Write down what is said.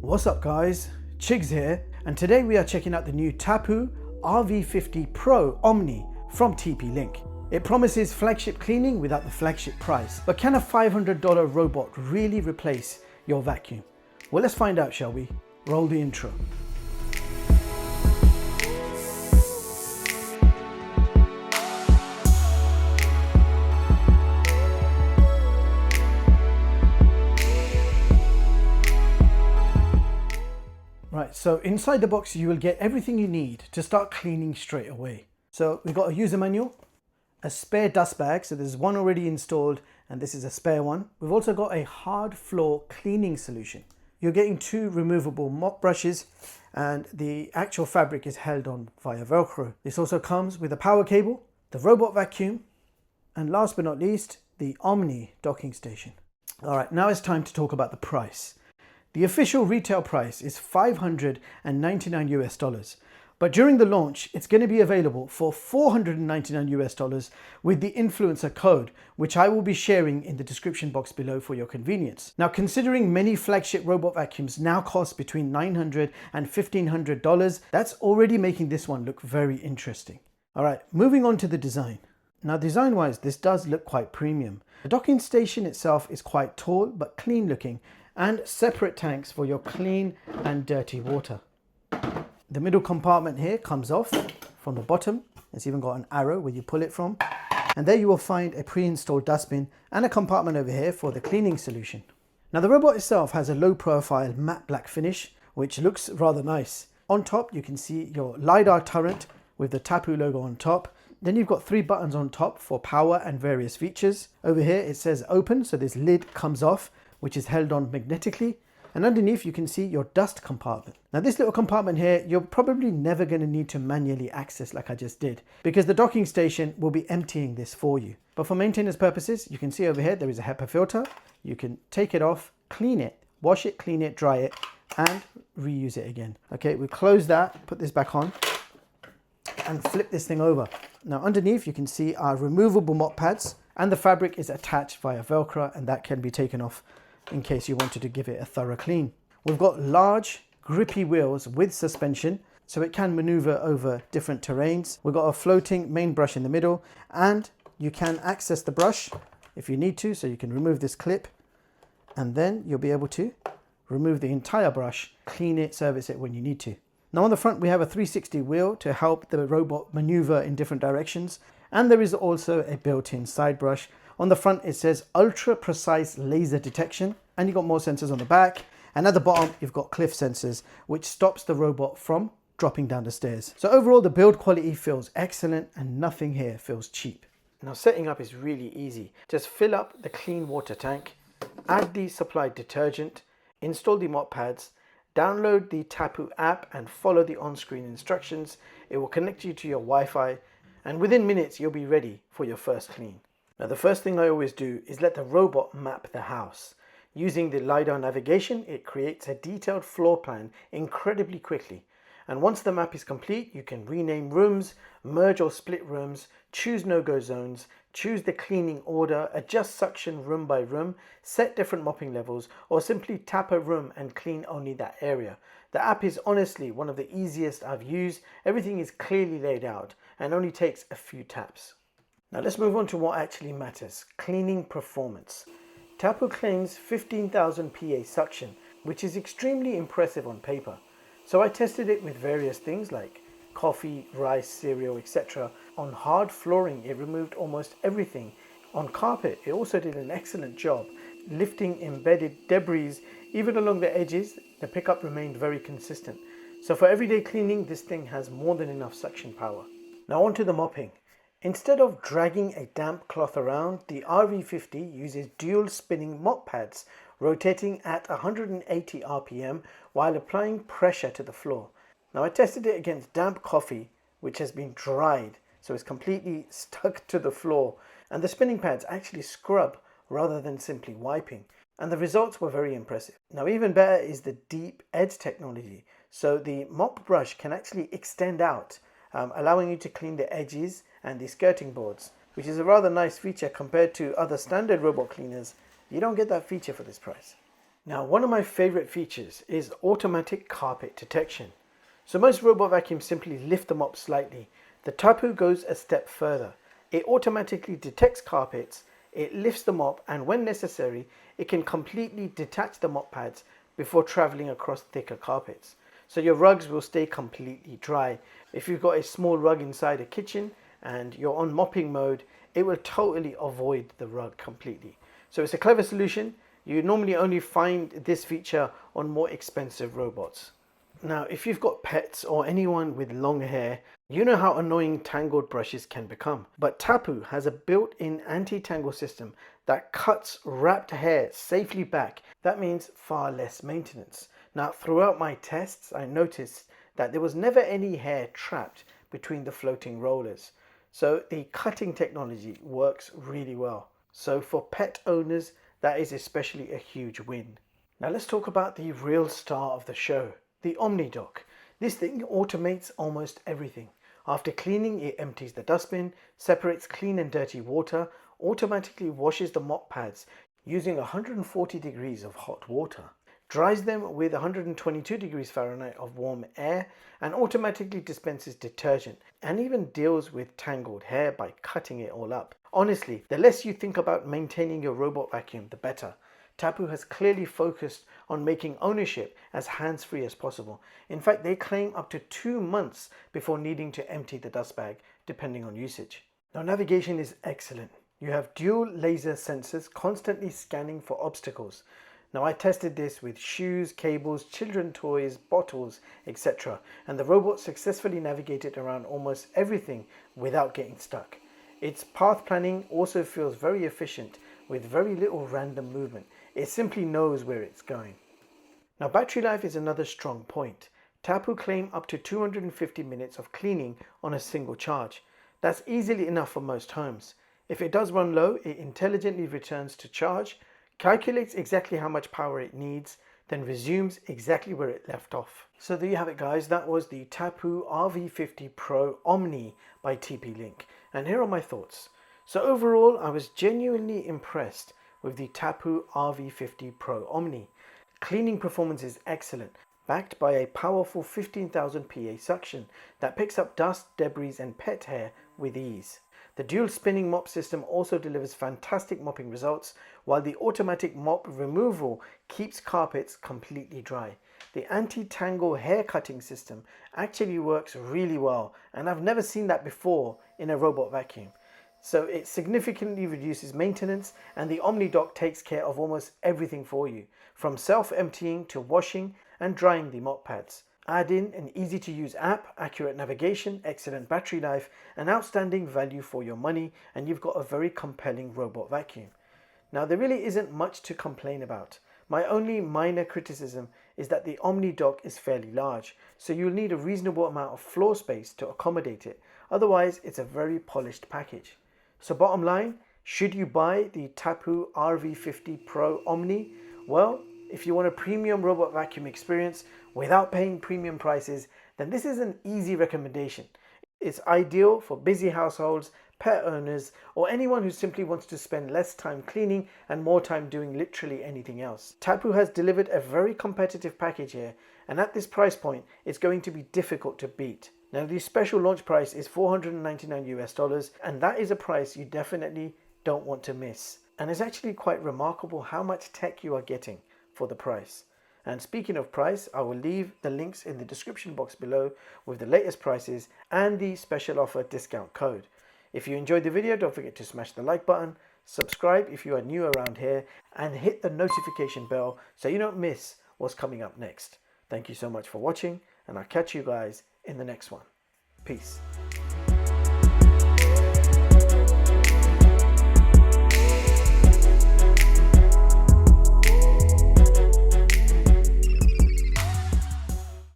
What's up guys, Chigz here, and today we are checking out the new Tapo RV50 Pro Omni from TP-Link. It promises flagship cleaning without the flagship price, but can a $500 robot really replace your vacuum? Well, let's find out, shall we? Roll the intro. Right, so inside the box you will get everything you need to start cleaning straight away. So we've got a user manual, a spare dust bag, so there's one already installed and this is a spare one. We've also got a hard floor cleaning solution. You're getting two removable mop brushes and the actual fabric is held on via Velcro. This also comes with a power cable, the robot vacuum, and last but not least, the Omni docking station. All right, now it's time to talk about the price. The official retail price is $599 US, but during the launch, it's going to be available for $499 US with the influencer code, which I will be sharing in the description box below for your convenience. Now, considering many flagship robot vacuums now cost between $900 and $1,500, that's already making this one look very interesting. All right, moving on to the design. Now, design-wise, this does look quite premium. The docking station itself is quite tall, but clean looking, and separate tanks for your clean and dirty water. The middle compartment here comes off from the bottom. It's even got an arrow where you pull it from. And there you will find a pre-installed dustbin and a compartment over here for the cleaning solution. Now the robot itself has a low profile matte black finish, which looks rather nice. On top you can see your LiDAR turret with the Tapo logo on top. Then you've got three buttons on top for power and various features. Over here it says open, so this lid comes off, which is held on magnetically, and underneath you can see your dust compartment. Now this little compartment here, you're probably never going to need to manually access like I just did, because the docking station will be emptying this for you. But for maintenance purposes, you can see over here there is a HEPA filter. You can take it off, clean it, wash it, clean it, dry it, and reuse it again. Okay, we close that, put this back on, and flip this thing over. Now underneath you can see our removable mop pads, and the fabric is attached via Velcro, and that can be taken off in case you wanted to give it a thorough clean. We've got large grippy wheels with suspension, so it can maneuver over different terrains. We've got a floating main brush in the middle, and you can access the brush if you need to, so you can remove this clip, and then you'll be able to remove the entire brush, clean it, service it when you need to. Now on the front we have a 360 wheel to help the robot maneuver in different directions, and there is also a built-in side brush. On the front it says ultra precise laser detection, and you've got more sensors on the back, and at the bottom you've got cliff sensors which stops the robot from dropping down the stairs. So overall the build quality feels excellent and nothing here feels cheap. Now setting up is really easy. Just fill up the clean water tank, add the supplied detergent, install the mop pads, download the Tapo app and follow the on-screen instructions. It will connect you to your Wi-Fi, and within minutes you'll be ready for your first clean. Now the first thing I always do is let the robot map the house. Using the LiDAR navigation, it creates a detailed floor plan incredibly quickly. And once the map is complete, you can rename rooms, merge or split rooms, choose no-go zones, choose the cleaning order, adjust suction room by room, set different mopping levels, or simply tap a room and clean only that area. The app is honestly one of the easiest I've used. Everything is clearly laid out and only takes a few taps. Now let's move on to what actually matters, cleaning performance. Tapo claims 15,000 PA suction, which is extremely impressive on paper. So I tested it with various things like coffee, rice, cereal, etc. On hard flooring, it removed almost everything. On carpet, it also did an excellent job, lifting embedded debris. Even along the edges, the pickup remained very consistent. So for everyday cleaning, this thing has more than enough suction power. Now on to the mopping. Instead of dragging a damp cloth around, the RV50 uses dual spinning mop pads, rotating at 180 RPM while applying pressure to the floor. Now I tested it against damp coffee, which has been dried, so it's completely stuck to the floor, and the spinning pads actually scrub rather than simply wiping, and the results were very impressive. Now even better is the deep edge technology, so the mop brush can actually extend out, allowing you to clean the edges and the skirting boards, which is a rather nice feature compared to other standard robot cleaners. You don't get that feature for this price. Now, one of my favorite features is automatic carpet detection. So most robot vacuums simply lift them up slightly. The Tapo goes a step further. It automatically detects carpets, it lifts them up, and when necessary, it can completely detach the mop pads before traveling across thicker carpets. So your rugs will stay completely dry. If you've got a small rug inside a kitchen and you're on mopping mode, it will totally avoid the rug completely. So it's a clever solution. You normally only find this feature on more expensive robots. Now, if you've got pets or anyone with long hair, you know how annoying tangled brushes can become. But Tapo has a built-in anti-tangle system that cuts wrapped hair safely back. That means far less maintenance. Now, throughout my tests, I noticed that there was never any hair trapped between the floating rollers. So the cutting technology works really well. So for pet owners, that is especially a huge win. Now let's talk about the real star of the show, the Omni Dock. This thing automates almost everything. After cleaning, it empties the dustbin, separates clean and dirty water, automatically washes the mop pads using 140 degrees of hot water, dries them with 122 degrees Fahrenheit of warm air, and automatically dispenses detergent, and even deals with tangled hair by cutting it all up. Honestly, the less you think about maintaining your robot vacuum, the better. Tapo has clearly focused on making ownership as hands-free as possible. In fact, they claim up to 2 months before needing to empty the dust bag, depending on usage. Now, navigation is excellent. You have dual laser sensors constantly scanning for obstacles. Now, I tested this with shoes, cables, children's toys, bottles, etc. and the robot successfully navigated around almost everything without getting stuck. Its path planning also feels very efficient with very little random movement. It simply knows where it's going. Now, battery life is another strong point. Tapo claim up to 250 minutes of cleaning on a single charge. That's easily enough for most homes. If it does run low, it intelligently returns to charge, calculates exactly how much power it needs, then resumes exactly where it left off. So there you have it, guys. That was the Tapo RV50 Pro Omni by TP-Link. And here are my thoughts. So overall, I was genuinely impressed with the Tapo RV50 Pro Omni. Cleaning performance is excellent, backed by a powerful 15,000 PA suction that picks up dust, debris and pet hair with ease. The dual spinning mop system also delivers fantastic mopping results, while the automatic mop removal keeps carpets completely dry. The anti-tangle hair cutting system actually works really well, and I've never seen that before in a robot vacuum. So it significantly reduces maintenance, and the Omni Dock takes care of almost everything for you, from self-emptying to washing and drying the mop pads. Add in an easy-to-use app, accurate navigation, excellent battery life, and outstanding value for your money, and you've got a very compelling robot vacuum. Now, there really isn't much to complain about. My only minor criticism is that the Omni Dock is fairly large, so you'll need a reasonable amount of floor space to accommodate it. Otherwise, it's a very polished package. So bottom line, should you buy the Tapo RV50 Pro Omni? Well, if you want a premium robot vacuum experience without paying premium prices, then this is an easy recommendation. It's ideal for busy households, pet owners, or anyone who simply wants to spend less time cleaning and more time doing literally anything else. Tapo has delivered a very competitive package here, and at this price point, it's going to be difficult to beat. Now, the special launch price is $499 US, and that is a price you definitely don't want to miss. And it's actually quite remarkable how much tech you are getting for the price. And speaking of price, I will leave the links in the description box below with the latest prices and the special offer discount code. If you enjoyed the video, don't forget to smash the like button, subscribe if you are new around here, and hit the notification bell so you don't miss what's coming up next. Thank you so much for watching, and I'll catch you guys in the next one. Peace.